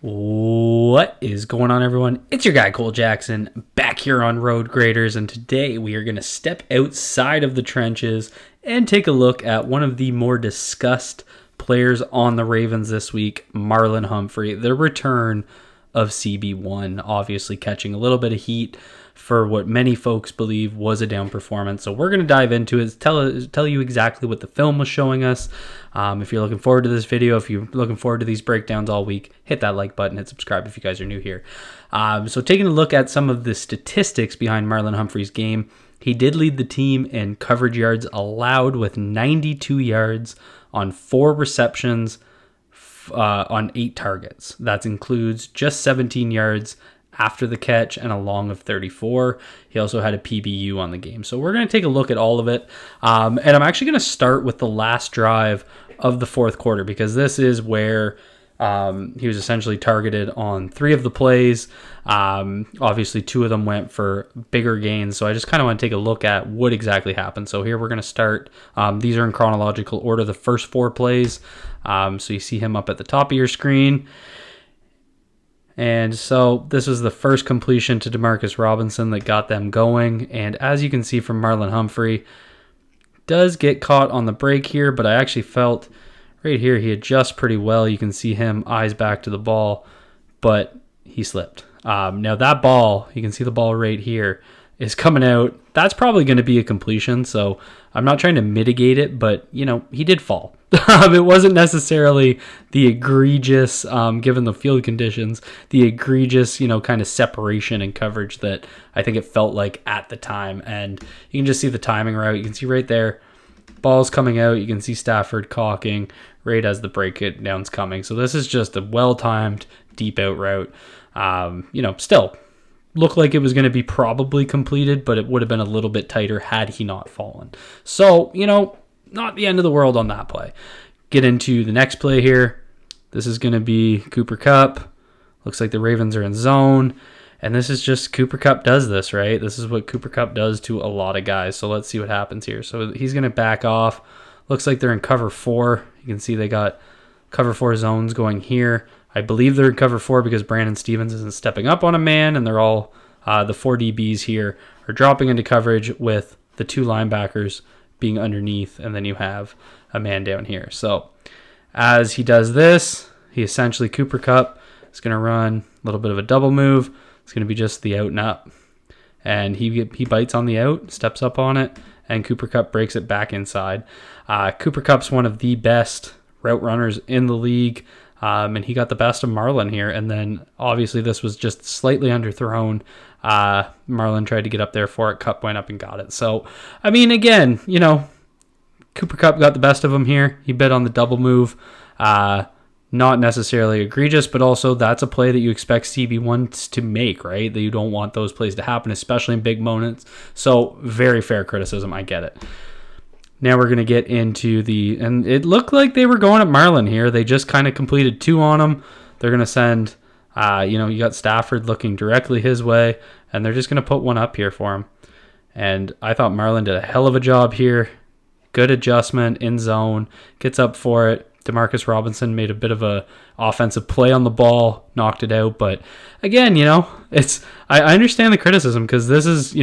What is going on, everyone? It's your guy Cole Jackson back here on Road Graders, and today we are going to step outside of the trenches and take a look at one of the more discussed players on the Ravens this week, Marlon Humphrey. The return of CB1, obviously catching a little bit of heat for what many folks believe was a down performance. So we're going to dive into it, tell you exactly what the film was showing us. If you're looking forward to this video, if you're looking forward to these breakdowns all week, hit that like button, hit subscribe if you guys are new here. So taking a look at some of the statistics behind Marlon Humphrey's game, he did lead the team in coverage yards allowed with 92 yards on 4 receptions on 8 targets. That includes just 17 yards after the catch and a long of 34. He also had a PBU on the game. So we're going to take a look at all of it. And I'm actually going to start with the last drive of the fourth quarter, because this is where he was essentially targeted on 3 of the plays. Obviously 2 of them went for bigger gains. So I just kind of want to take a look at what exactly happened. So here we're going to start. These are in chronological order, the first 4 plays. So you see him up at the top of your screen. And so this was the first completion to Demarcus Robinson that got them going. And as you can see from Marlon Humphrey, does get caught on the break here, but I actually felt right here he adjusts pretty well. You can see him eyes back to the ball, but he slipped. Now that ball, you can see the ball right here, is coming out. That's probably going to be a completion, so I'm not trying to mitigate it, but, you know, he did fall. It wasn't necessarily the egregious, given the field conditions, the egregious, kind of separation and coverage that I think it felt like at the time. And you can just see the timing route. You can see right there, ball's coming out. You can see Stafford cocking right as the breakdown's coming. So this is just a well-timed, deep out route. Still looked like it was going to be probably completed, but it would have been a little bit tighter had he not fallen. So, not the end of the world on that play. Get into the next play here. This is going to be Cooper Kupp. Looks like the Ravens are in zone. And this is just Cooper Kupp does this, right? This is what Cooper Kupp does to a lot of guys. So let's see what happens here. So he's going to back off. Looks like they're in cover 4. You can see they got cover 4 zones going here. I believe they're in cover 4 because Brandon Stevens isn't stepping up on a man, and they're all, the 4 DBs here are dropping into coverage with the 2 linebackers being underneath, and then you have a man down here. So as he does this, he essentially, Cooper Kupp is going to run a little bit of a double move. It's going to be just the out and up. And he bites on the out, steps up on it, and Cooper Kupp breaks it back inside. Cooper Kupp's one of the best route runners in the league. And he got the best of Marlon here. And then obviously this was just slightly underthrown. Marlon tried to get up there for it. Kupp went up and got it. So, again, Cooper Kupp got the best of him here. He bit on the double move. Not necessarily egregious, but also that's a play that you expect CB1 to make, right? That you don't want those plays to happen, especially in big moments. So very fair criticism. I get it. Now we're going to get into and it looked like they were going at Marlon here. They just kind of completed 2 on him. They're going to send, you got Stafford looking directly his way, and they're just going to put one up here for him. And I thought Marlon did a hell of a job here. Good adjustment in zone, gets up for it. Demarcus Robinson made a bit of a offensive play on the ball, knocked it out. But again, I understand the criticism because this is,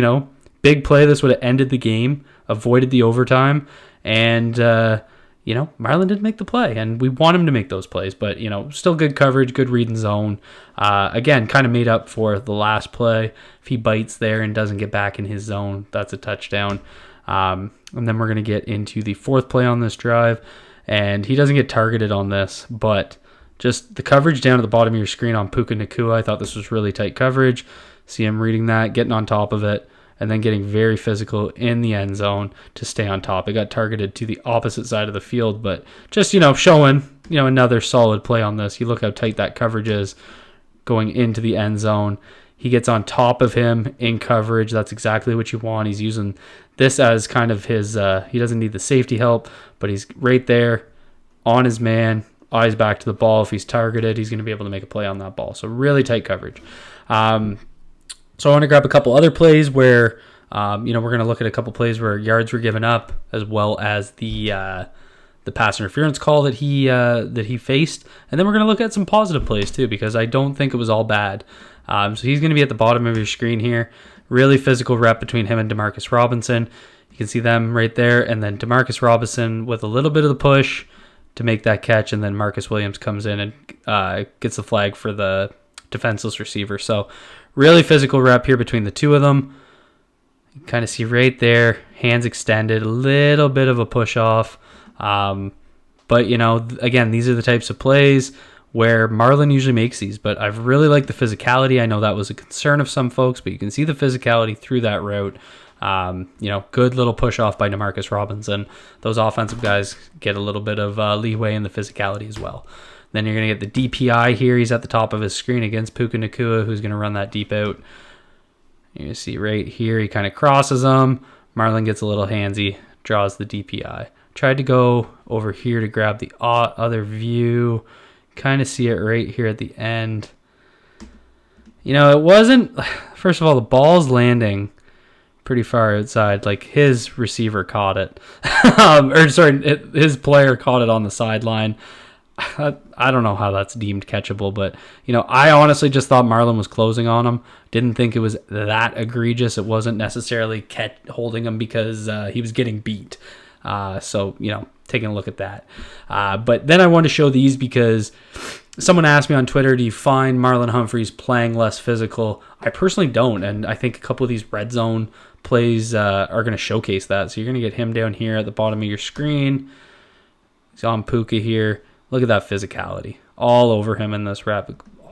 big play. This would have ended the game, avoided the overtime, and Marlon didn't make the play, and we want him to make those plays, but still good coverage, good read and zone. Again, kind of made up for the last play. If he bites there and doesn't get back in his zone, that's a touchdown. And then we're going to get into the 4th play on this drive, and he doesn't get targeted on this, but just the coverage down at the bottom of your screen on Puka Nacua, I thought this was really tight coverage. See him reading that, getting on top of it, and then getting very physical in the end zone to stay on top. It got targeted to the opposite side of the field, but just, showing, another solid play on this. You look how tight that coverage is going into the end zone. He gets on top of him in coverage. That's exactly what you want. He's using this as kind of his, he doesn't need the safety help, but he's right there on his man, eyes back to the ball. If he's targeted, he's going to be able to make a play on that ball. So really tight coverage. So I want to grab a couple other plays where, we're going to look at a couple plays where yards were given up, as well as the the pass interference call that he faced, and then we're going to look at some positive plays too, because I don't think it was all bad. So he's going to be at the bottom of your screen here. Really physical rep between him and Demarcus Robinson. You can see them right there, and then Demarcus Robinson with a little bit of the push to make that catch, and then Marcus Williams comes in and gets the flag for the defenseless receiver. So really physical rep here between the two of them. You kind of see right there, hands extended, a little bit of a push off. But, you know, again, these are the types of plays where Marlon usually makes these, but I've really liked the physicality. I know that was a concern of some folks, but you can see the physicality through that route. You know, good little push off by Demarcus Robinson. Those offensive guys get a little bit of leeway in the physicality as well. Then you're going to get the DPI here. He's at the top of his screen against Puka Nacua, who's going to run that deep out. You see right here, he kind of crosses him. Marlon gets a little handsy, draws the DPI. Tried to go over here to grab the other view. Kind of see it right here at the end. You know, it wasn't, first of all, the ball's landing pretty far outside. Like, his receiver caught it. His player caught it on the sideline. I don't know how that's deemed catchable, but, you know, I honestly just thought Marlon was closing on him. Didn't think it was that egregious. It wasn't necessarily holding him because he was getting beat. So, you know, taking a look at that. But then I wanted to show these because someone asked me on Twitter, do you find Marlon Humphreys playing less physical? I personally don't, and I think a couple of these red zone plays are going to showcase that. So you're going to get him down here at the bottom of your screen. He's on Puka here. Look at that physicality all over him in this rep.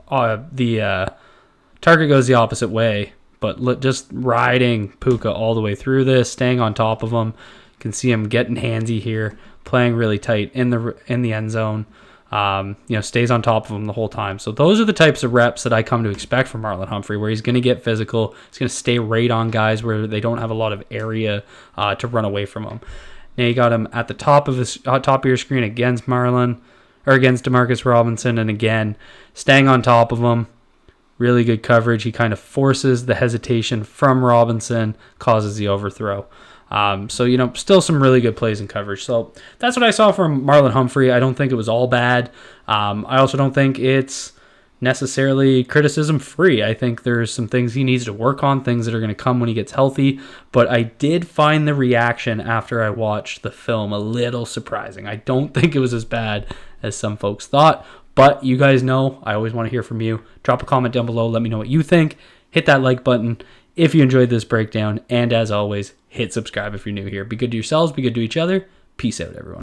The target goes the opposite way, but just riding Puka all the way through this, staying on top of him. You can see him getting handsy here, playing really tight in the end zone. You know, stays on top of him the whole time. So those are the types of reps that I come to expect from Marlon Humphrey, where he's going to get physical. He's going to stay right on guys where they don't have a lot of area to run away from him. Now you got him at the top of your screen against Marlon, or against Demarcus Robinson, and again, staying on top of him. Really good coverage. He kind of forces the hesitation from Robinson, causes the overthrow. So, you know, still some really good plays in coverage. So that's what I saw from Marlon Humphrey. I don't think it was all bad. I also don't think it's necessarily criticism free. I think there's some things he needs to work on, things that are going to come when he gets healthy. But I did find the reaction after I watched the film a little surprising. I don't think it was as bad as some folks thought. But you guys know, I always want to hear from you. Drop a comment down below. Let me know what you think. Hit that like button if you enjoyed this breakdown. And as always, hit subscribe if you're new here. Be good to yourselves. Be good to each other. Peace out, everyone.